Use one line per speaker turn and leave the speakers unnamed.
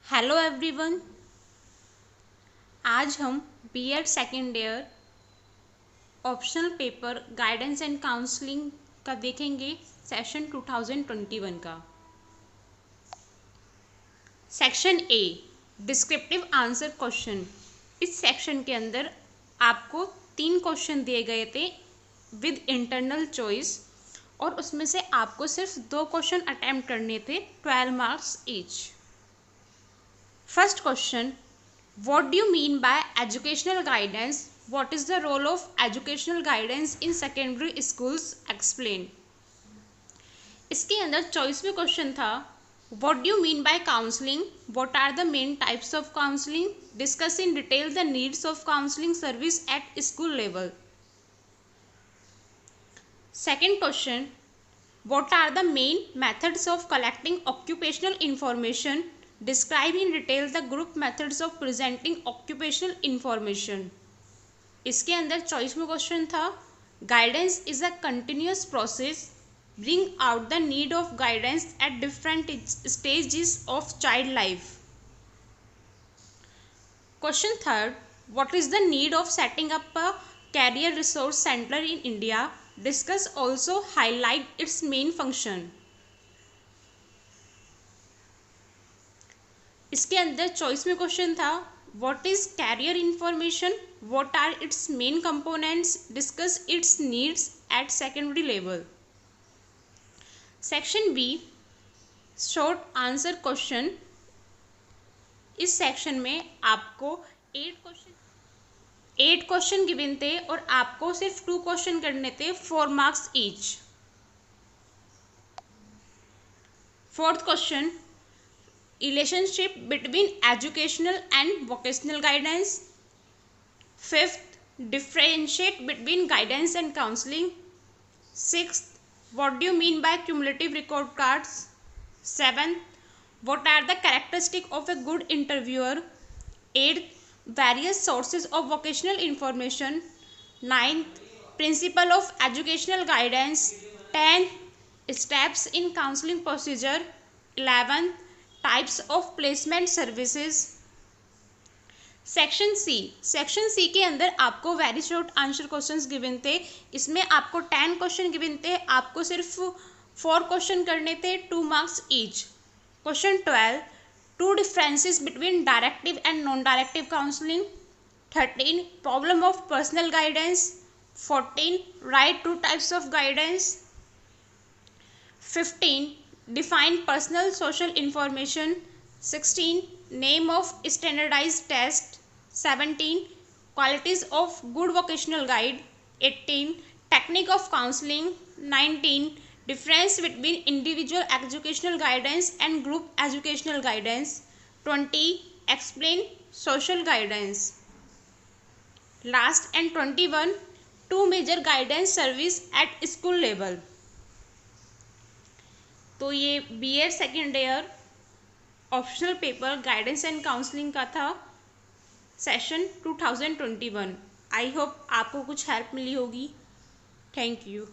Hello everyone. आज हम BEd second year optional paper guidance and counselling का देखेंगे, सेशन 2021 का। Section A, descriptive answer question. इस सेक्शन के अंदर आपको 3 क्वेश्चन दिए गए थे विद इंटरनल चॉइस, और उसमें से आपको सिर्फ 2 क्वेश्चन अटेम्प्ट करने थे, 12 marks each. First question, what do you mean by educational guidance? What is the role of educational guidance in secondary schools? Explain. इसके अंदर चॉइस में क्वेश्चन था, what do you mean by counseling? What are the main types of counseling? Discuss in detail the needs of counseling service at school level. Second question, what are the main methods of collecting occupational information? Describe in detail the group methods of presenting occupational information. इसके अंदर choice में question था, guidance is a continuous process, bring out the need of guidance at different stages of child life. Question third, what is the need of setting up a career resource centre in India? Discuss also highlight its main function. इसके अंदर choice में question था, what is career information, what are its main components, discuss its needs at secondary level. Section B, short answer question. इस section में आपको 8 question given थे और आपको सिर्फ 2 क्वेश्चन करने थे, 4 marks each. Fourth question, relationship between educational and vocational guidance. Fifth, differentiate between guidance and counseling. Sixth, what do you mean by cumulative record cards? Seventh, what are the characteristics of a good interviewer? Eighth, various sources of vocational information. Ninth, principle of educational guidance. 10th, steps in counseling procedure. 11th, types of placement services. Section C के अंदर आपको very short answer questions given थे। इसमें आपको 10 question given थे, आपको सिर्फ 4 question करने थे, 2 marks each. Question 12, 2 differences between directive and non directive counselling. 13, problem of personal guidance. 14, right 2 types of guidance. 15, define personal social information. 16, name of standardized test. 17, qualities of good vocational guide. 18, technique of counseling. 19, difference between individual educational guidance and group educational guidance. 20, explain social guidance. Last and 21, 2 major guidance service at school level. तो ये BEd second year optional paper guidance and counselling का था, session 2021। I hope आपको कुछ help मिली होगी। Thank you.